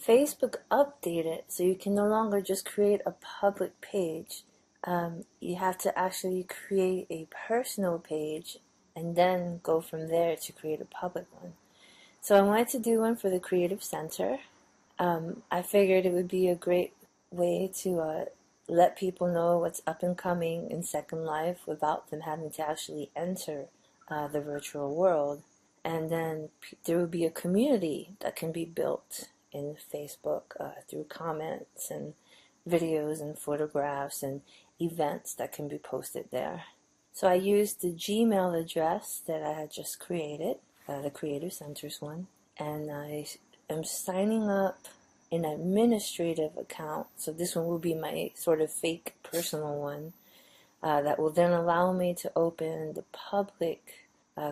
Facebook updated, so you can no longer just create a public page. You have to actually create a personal page and then go from there to create a public one. So I wanted to do one for the Creative Center. I figured it would be a great way to let people know what's up and coming in Second Life without them having to actually enter the virtual world. And then there will be a community that can be built in Facebook through comments and videos and photographs and events that can be posted there. So I used the Gmail address that I had just created, the Creative Center's one, and I am signing up an administrative account. So this one will be my sort of fake personal one that will then allow me to open the public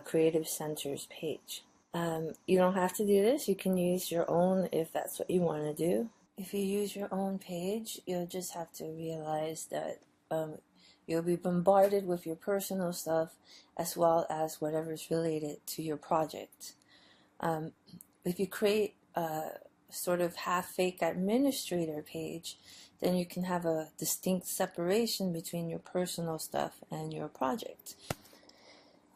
Creative Center's page. You don't have to do this. You can use your own if that's what you want to do. If you use your own page, you'll just have to realize that you'll be bombarded with your personal stuff as well as whatever's related to your project. If you create a sort of half-fake administrator page, then you can have a distinct separation between your personal stuff and your project.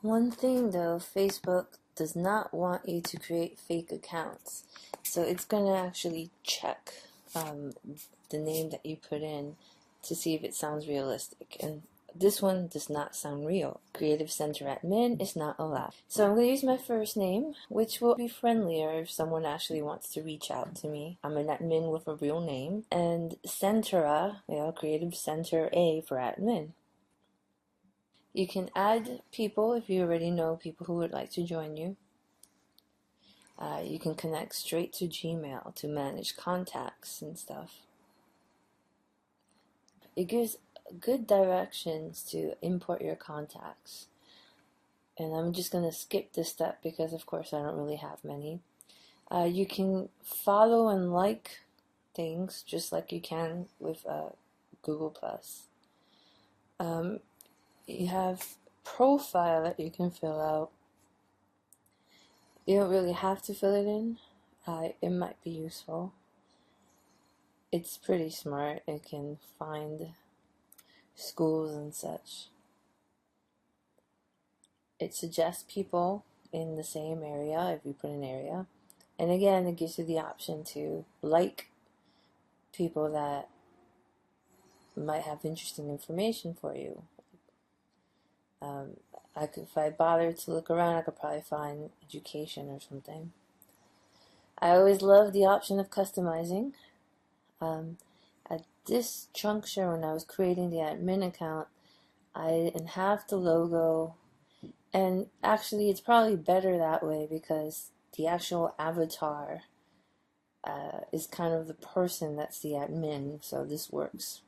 One thing though, Facebook does not want you to create fake accounts. So it's going to actually check the name that you put in to see if it sounds realistic. And this one does not sound real. Creative Center admin is not allowed. So I'm going to use my first name, which will be friendlier if someone actually wants to reach out to me. I'm an admin with a real name. And Centera, Creative Center A for admin. You can add people if you already know people who would like to join you. You can connect straight to Gmail to manage contacts and stuff. It gives good directions to import your contacts. And I'm just going to skip this step because of course I don't really have many. You can follow and like things just like you can with Google+. You have profile that you can fill out. You don't really have to fill it in. It might be useful. It's pretty smart. It can find schools and such. It suggests people in the same area if you put an area. And again, it gives you the option to like people that might have interesting information for you. If I bothered to look around, I could probably find education or something. I always love the option of customizing. At this juncture, when I was creating the admin account, I didn't have the logo, and actually it's probably better that way because the actual avatar is kind of the person that's the admin, so this works.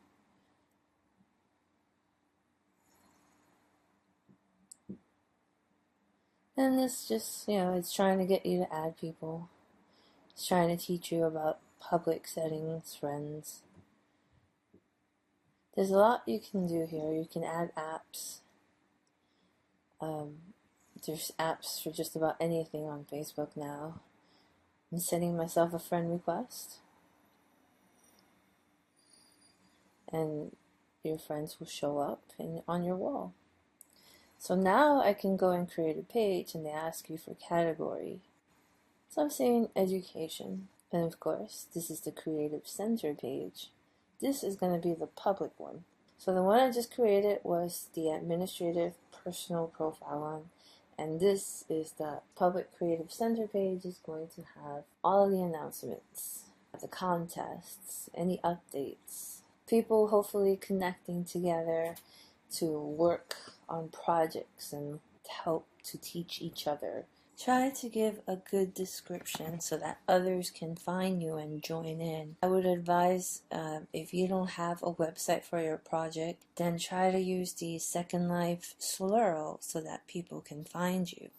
And this just, it's trying to get you to add people. It's trying to teach you about public settings, friends. There's a lot you can do here. You can add apps. There's apps for just about anything on Facebook now. I'm sending myself a friend request. And your friends will show up on your wall. So now I can go and create a page and they ask you for category. So I'm saying education. And of course, this is the Creative Center page. This is going to be the public one. So the one I just created was the administrative personal profile one. And this is the public Creative Center page. Is going to have all of the announcements, the contests, any updates, people hopefully connecting together to work on projects and help to teach each other. Try to give a good description so that others can find you and join in. I would advise if you don't have a website for your project, then try to use the Second Life Swirl so that people can find you.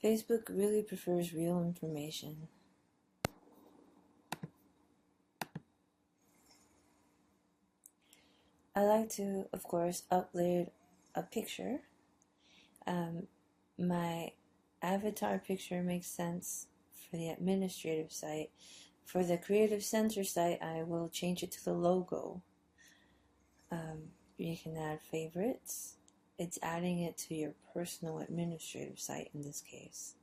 Facebook really prefers real information. I like to, of course, upload a picture. My avatar picture makes sense for the administrative site, For the Creative Center site, I will change it to the logo. You can add favorites. It's adding it to your personal administrative site in this case.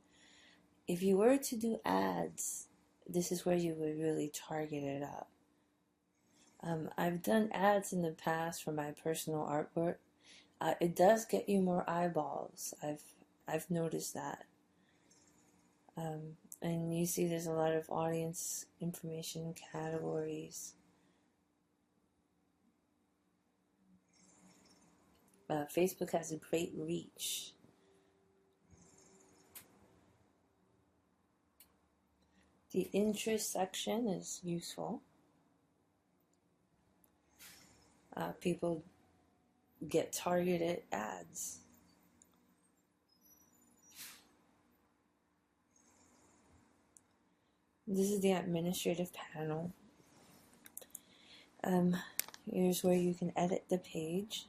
If you were to do ads, this is where you would really target it up. I've done ads in the past for my personal artwork. It does get you more eyeballs. I've noticed that. And you see there's a lot of audience information categories. Facebook has a great reach. The interest section is useful. People get targeted ads. This is the administrative panel. Here's where you can edit the page.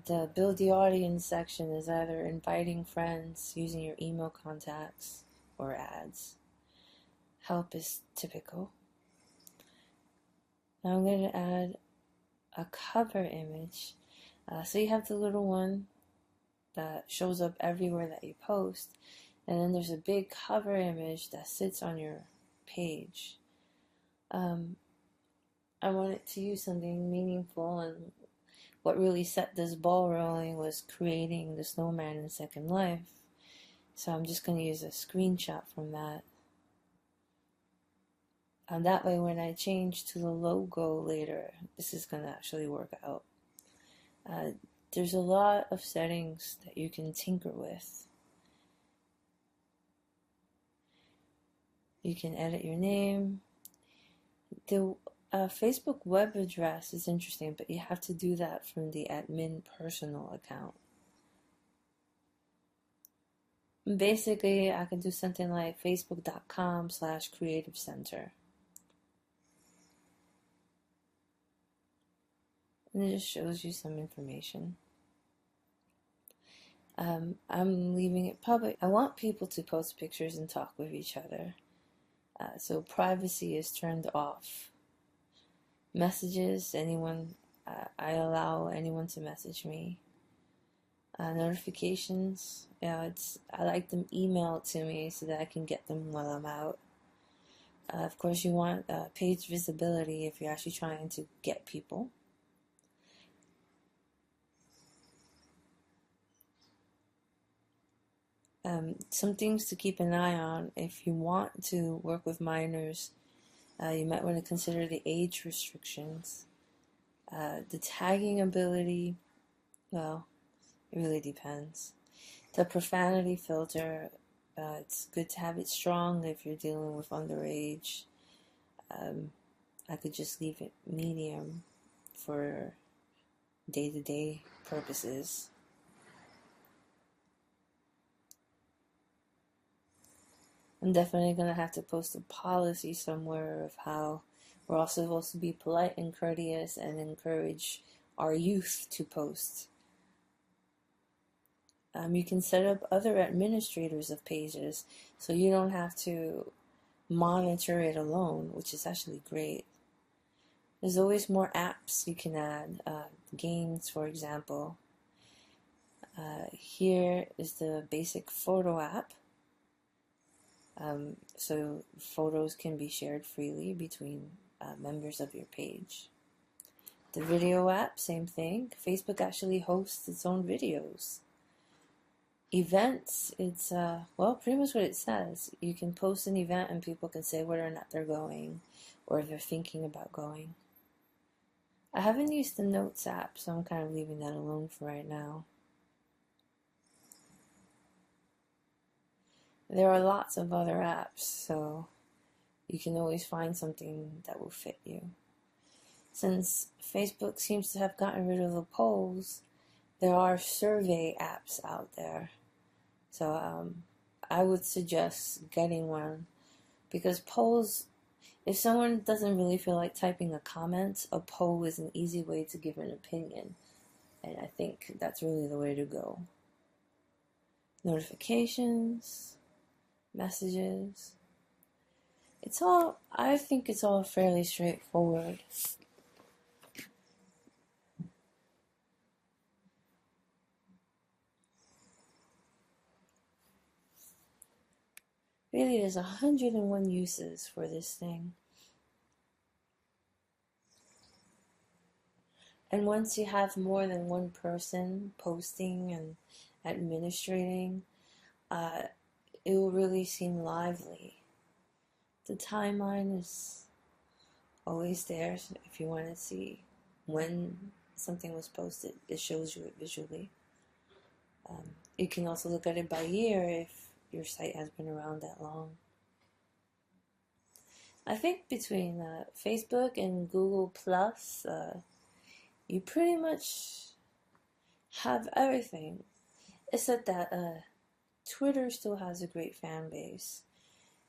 The build the audience section is either inviting friends, using your email contacts, or ads. Help is typical. Now I'm going to add a cover image. So you have the little one that shows up everywhere that you post, and then there's a big cover image that sits on your page. I wanted to use something meaningful, and what really set this ball rolling was creating the snowman in Second Life. So I'm just going to use a screenshot from that. And that way when I change to the logo later, this is going to actually work out. There's a lot of settings that you can tinker with. You can edit your name. The Facebook web address is interesting, but you have to do that from the admin personal account. Basically, I can do something like facebook.com/creativecenter. And it just shows you some information. I'm leaving it public. I want people to post pictures and talk with each other. So privacy is turned off. Messages, I allow anyone to message me. Notifications, I like them emailed to me so that I can get them while I'm out. Of course, you want page visibility if you're actually trying to get people. Some things to keep an eye on if you want to work with minors. You might want to consider the age restrictions. The tagging ability, well, it really depends. The profanity filter, it's good to have it strong if you're dealing with underage. I could just leave it medium for day-to-day purposes. I'm definitely going to have to post a policy somewhere of how we're all supposed to be polite and courteous and encourage our youth to post. You can set up other administrators of pages so you don't have to monitor it alone, which is actually great. There's always more apps you can add, games, for example. Here is the basic photo app. So photos can be shared freely between members of your page. The video app, same thing. Facebook actually hosts its own videos. Events, it's, pretty much what it says. You can post an event and people can say whether or not they're going or if they're thinking about going. I haven't used the Notes app, so I'm kind of leaving that alone for right now. There are lots of other apps, so you can always find something that will fit you. Since Facebook seems to have gotten rid of the polls, there are survey apps out there. So I would suggest getting one, because polls, if someone doesn't really feel like typing a comment, a poll is an easy way to give an opinion. And I think that's really the way to go. Notifications. messages. I think it's all fairly straightforward. Really, there's 101 uses for this thing. And once you have more than one person posting and administrating, it will really seem lively. The timeline is always there if you want to see when something was posted. It shows you it visually. You can also look at it by year if your site has been around that long. I think between Facebook and Google Plus, you pretty much have everything, except that Twitter still has a great fan base,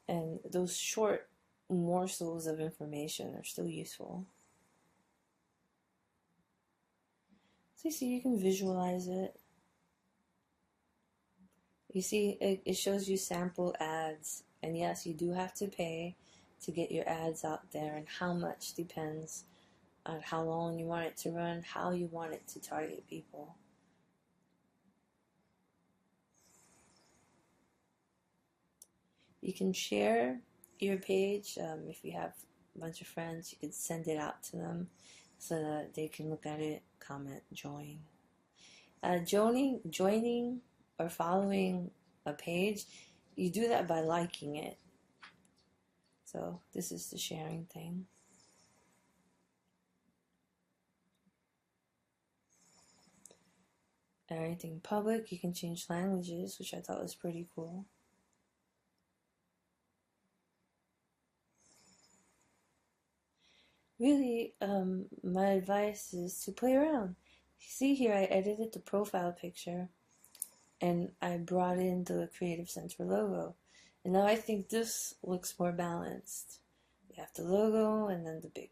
and those short morsels of information are still useful. So you see, you can visualize it. You see, it shows you sample ads, and yes, you do have to pay to get your ads out there, and how much depends on how long you want it to run, how you want it to target people. You can share your page. If you have a bunch of friends, you can send it out to them so that they can look at it, comment, join. Joining or following a page, you do that by liking it. So this is the sharing thing. Everything public, you can change languages, which I thought was pretty cool. Really, my advice is to play around. See here, I edited the profile picture and I brought in the Creative Center logo. And now I think this looks more balanced. You have the logo and then the big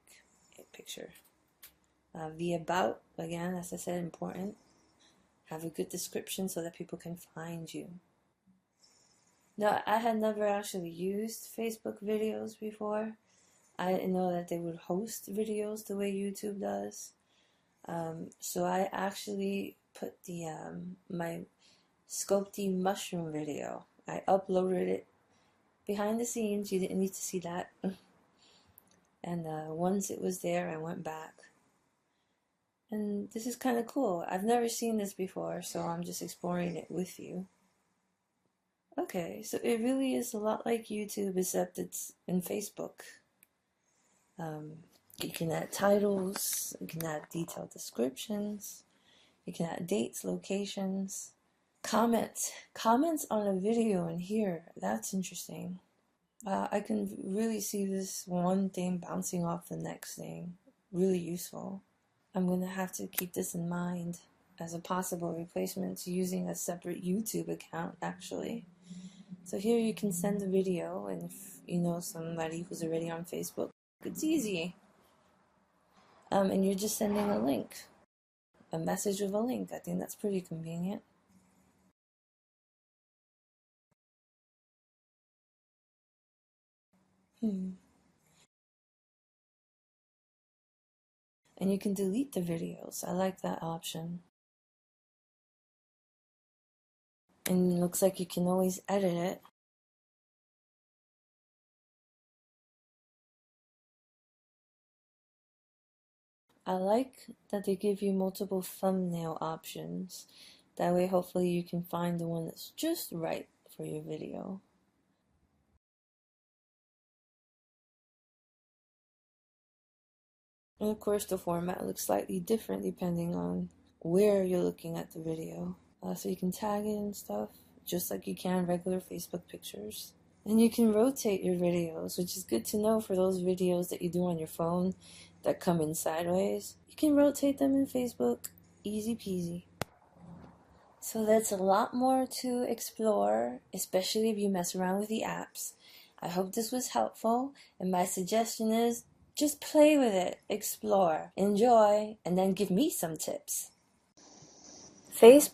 picture. The about, again, as I said, important. Have a good description so that people can find you. Now, I had never actually used Facebook videos before. I didn't know that they would host videos the way YouTube does. So I actually put the my Sculpty mushroom video. I uploaded it behind the scenes. You didn't need to see that. And once it was there, I went back. And this is kind of cool. I've never seen this before, so I'm just exploring it with you. Okay, so it really is a lot like YouTube, except it's in Facebook. You can add titles, you can add detailed descriptions, you can add dates, locations, comments on a video in here. That's interesting. I can really see this one thing bouncing off the next thing. Really useful. I'm going to have to keep this in mind as a possible replacement to using a separate YouTube account, actually. So here you can send a video, and if you know somebody who's already on Facebook, it's easy. And you're just sending a link, a message with a link. I think that's pretty convenient. And you can delete the videos. I like that option. And it looks like you can always edit it. I like that they give you multiple thumbnail options. That way, hopefully, you can find the one that's just right for your video. And of course, the format looks slightly different depending on where you're looking at the video. So you can tag it and stuff, just like you can regular Facebook pictures. And you can rotate your videos, which is good to know for those videos that you do on your phone that come in sideways. You can rotate them in Facebook, easy peasy. So that's a lot more to explore, especially if you mess around with the apps. I hope this was helpful, and my suggestion is just play with it, explore, enjoy, and then give me some tips. Facebook